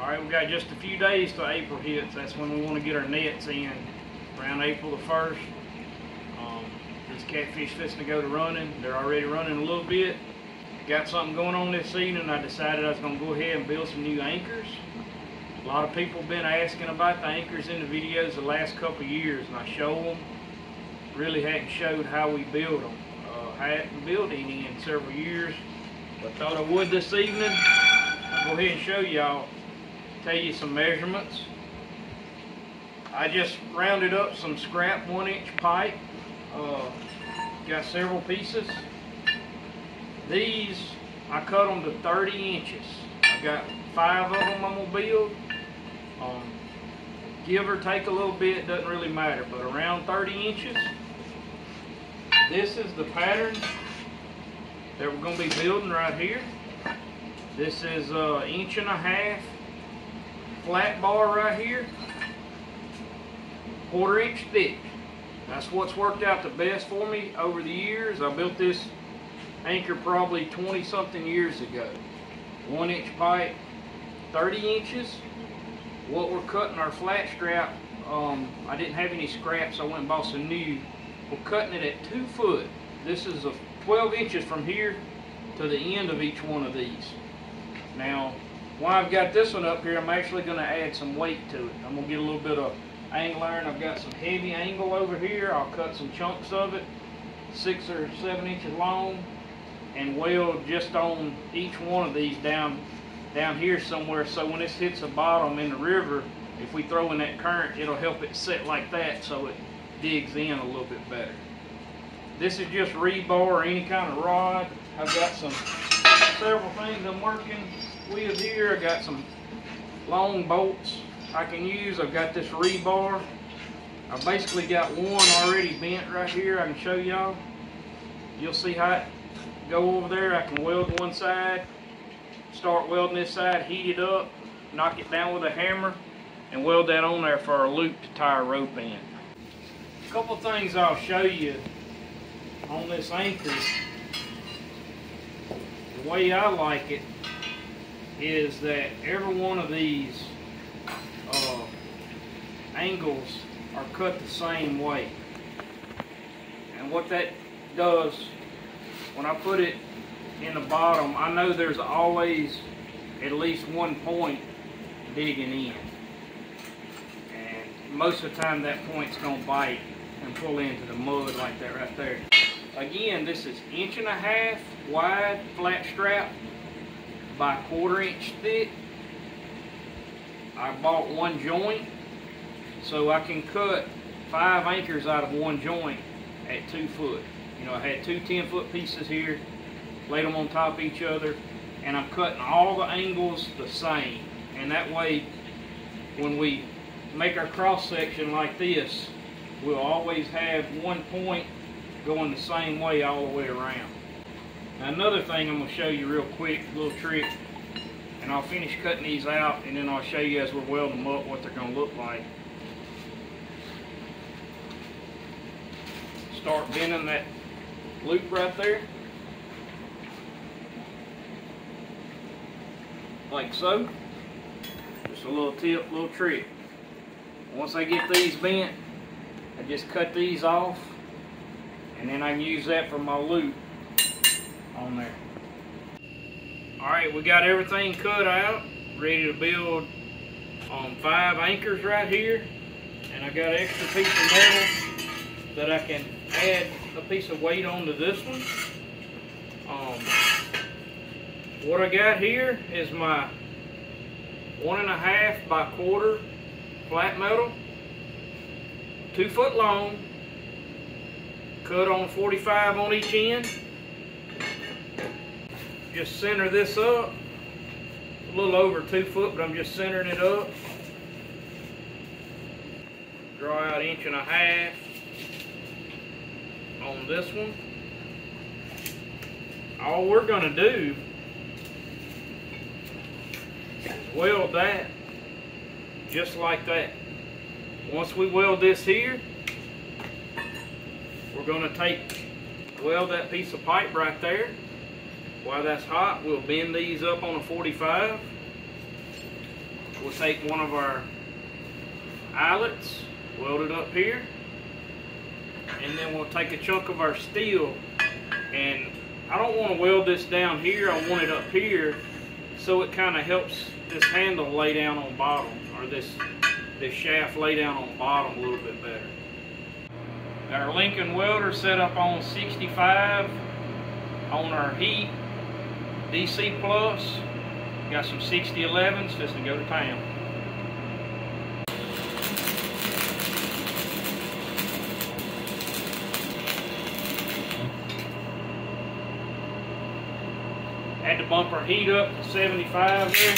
Alright, we got just a few days till April hits. That's when we want to get our nets in, around April the 1st. This catfish fishing to go to running. They're already running a little bit. Got something going on this season. I decided I was going to go ahead and build some new anchors. A lot of people have been asking about the anchors in the videos the last couple of years, and I show them. Really hadn't showed how we build them. I hadn't built any in several years, but thought I would this evening. I'll go ahead and show y'all, tell you some measurements. I just rounded up some scrap 1-inch pipe. Got several pieces. These, I cut them to 30 inches. I got 5 of them I'm going to build. Give or take a little bit, doesn't really matter, but around 30 inches. This is the pattern that we're going to be building right here. This is 1.5 inch flat bar right here, 1/4 inch thick. That's what's worked out the best for me over the years. I built this anchor probably 20 something years ago. 1-inch pipe, 30 inches. What we're cutting our flat strap, I didn't have any scraps, so I went and bought some new. We're cutting it at 2 foot. This is 12 inches from here to the end of each one of these. Now, while I've got this one up here, I'm actually going to add some weight to it. I'm going to get a little bit of angle iron. I've got some heavy angle over here. I'll cut some chunks of it, 6 or 7 inches long, and weld just on each one of these down here somewhere, so when this hits the bottom in the river, if we throw in that current, it'll help it set like that so it digs in a little bit better. This is just rebar or any kind of rod. I've got several things I'm working with here. I got some long bolts I can use. I've got this rebar. I've basically got one already bent right here. I can show y'all. You'll see how it go over there. I can weld one side, start welding this side, heat it up, knock it down with a hammer, and weld that on there for our loop to tie our rope in. A couple things I'll show you on this anchor. The way I like it is that every one of these angles are cut the same way. And what that does, when I put it in the bottom, I know there's always at least one point digging in. And most of the time that point's going to bite and pull into the mud like that right there. Again, this is 1.5 inch wide flat strap by 1/4 inch thick. I bought one joint, so I can cut 5 anchors out of one joint at 2 foot. You know, I had 2 10-foot pieces here, laid them on top of each other, and I'm cutting all the angles the same. And that way, when we make our cross section like this, we'll always have one point going the same way all the way around. Now, another thing I'm going to show you real quick, a little trick, and I'll finish cutting these out, and then I'll show you as we're welding them up what they're going to look like. Start bending that loop right there, like so. Just a little tip, little trick. Once I get these bent, I just cut these off, and then I can use that for my loop on there. Alright, we got everything cut out, ready to build 5 anchors right here, and I got an extra piece of metal that I can add a piece of weight onto this one. What I got here is my 1.5 by 1/4 flat metal, 2 foot long, cut on 45 on each end. Just center this up, a little over 2 foot, but I'm just centering it up. Draw out 1.5 inches on this one. All we're going to do is weld that just like that. Once we weld this here, we're going to weld that piece of pipe right there. While that's hot, we'll bend these up on a 45. we'll take one of our eyelets, weld it up here, and then we'll take a chunk of our steel, and I don't want to weld this down here, I want it up here so it kind of helps this handle lay down on bottom, or this shaft lay down on bottom a little bit better. Got our Lincoln welder set up on 65 on our heat, DC plus. Got some 6011s just to go to town. Had to bump our heat up to 75 there.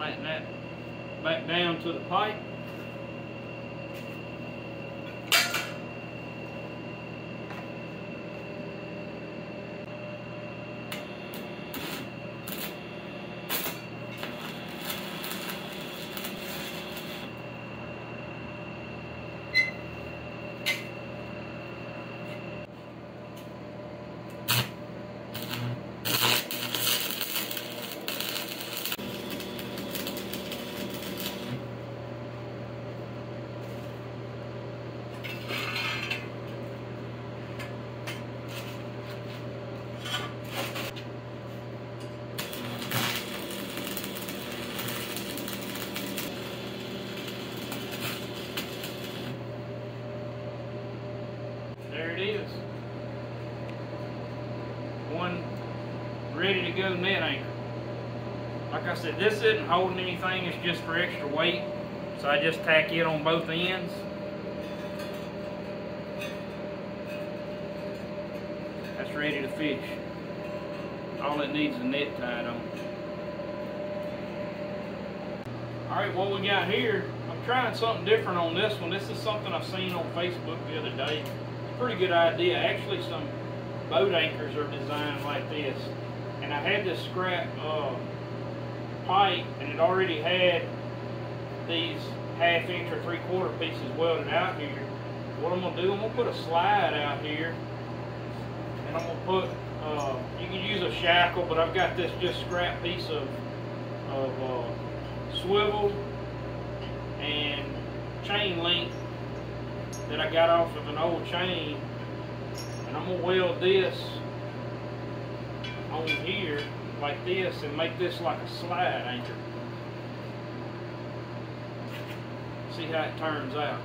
Flatten that back down to the pipe. There it is. One ready to go net anchor. Like I said, this isn't holding anything, it's just for extra weight. So I just tack it on both ends. That's ready to fish. All it needs is a net tied on. Alright, what we got here, I'm trying something different on this one. This is something I've seen on Facebook the other day. Pretty good idea. Actually, some boat anchors are designed like this, and I had this scrap pipe, and it already had these 1/2 inch or 3/4 pieces welded out here. what I'm gonna do, I'm gonna put a slide out here, and I'm gonna put, you can use a shackle, but I've got this just scrap piece of swivel and chain link that I got off of an old chain, and I'm gonna weld this on here like this and make this like a slide anchor. See how it turns out.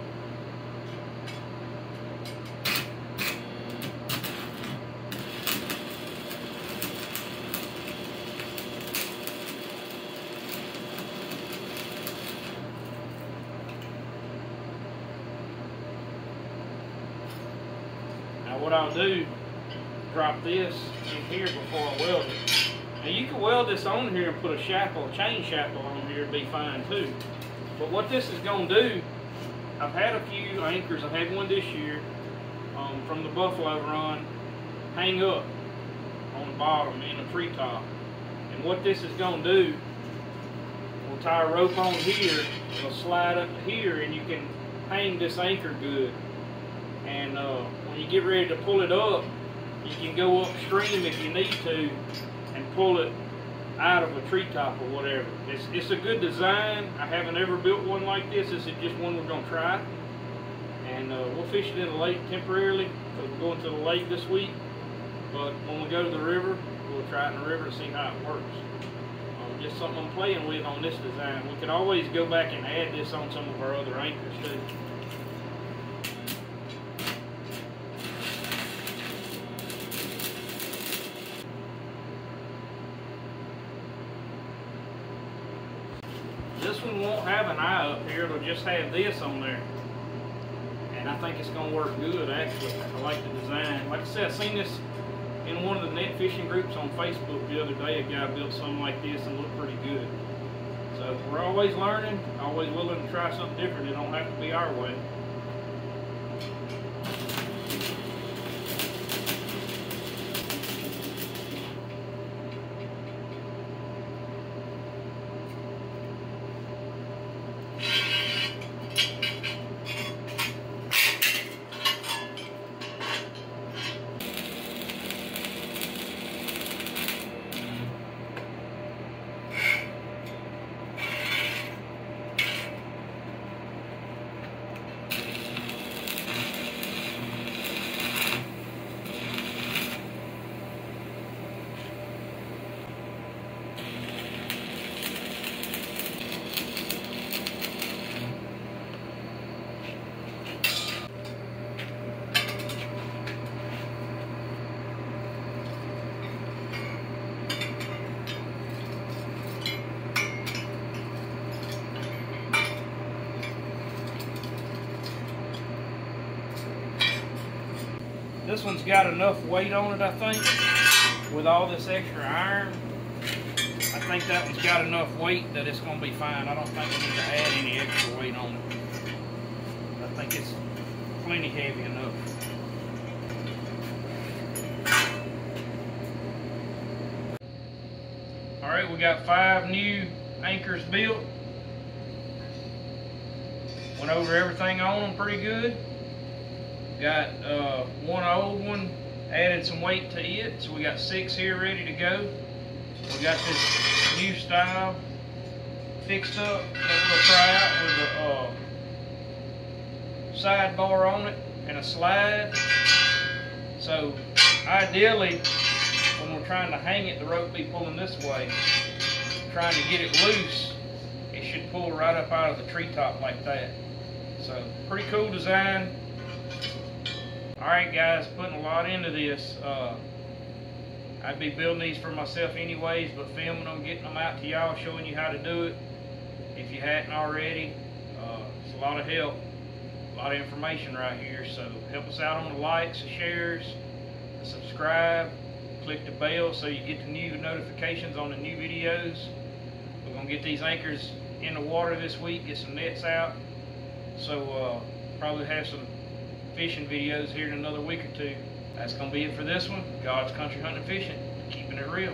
Now what I'll do, drop this in here before I weld it. Now you can weld this on here and put a shackle, a chain shackle on here, it'd be fine too. But what this is going to do, I've had a few anchors, I've had one this year from the Buffalo run, hang up on the bottom in a treetop. And what this is going to do, we'll tie a rope on here, it'll slide up to here, and you can hang this anchor good. And when you get ready to pull it up, you can go upstream if you need to and pull it out of a treetop or whatever. It's a good design. I haven't ever built one like this. This is just one we're going to try. And we'll fish it in the lake temporarily. We're going to the lake this week. But when we go to the river, we'll try it in the river to see how it works. Just something I'm playing with on this design. We could always go back and add this on some of our other anchors too. This one won't have an eye up here, it'll just have this on there. And I think it's going to work good actually. I like the design. Like I said, I seen this in one of the net fishing groups on Facebook the other day. A guy built something like this and looked pretty good. So we're always learning, always willing to try something different. It don't have to be our way. This one's got enough weight on it, I think, with all this extra iron. I think that one's got enough weight that it's going to be fine. I don't think we need to add any extra weight on it. I think it's plenty heavy enough. Alright, we got 5 new anchors built. Went over everything on them pretty good. Got one old one, added some weight to it, so we got 6 here ready to go. We got this new style fixed up that we'll try out with a sidebar on it and a slide. So ideally, when we're trying to hang it, the rope be pulling this way. Trying to get it loose, it should pull right up out of the treetop like that. So pretty cool design. Alright guys, putting a lot into this. I'd be building these for myself anyways, but filming them, getting them out to y'all, showing you how to do it. If you hadn't already, it's a lot of help, a lot of information right here. So help us out on the likes, the shares, the subscribe, click the bell so you get the new notifications on the new videos. We're going to get these anchors in the water this week, get some nets out. So probably have some fishing videos here in another week or two. That's going to be it for this one. God's Country Hunting and Fishing, keeping it real.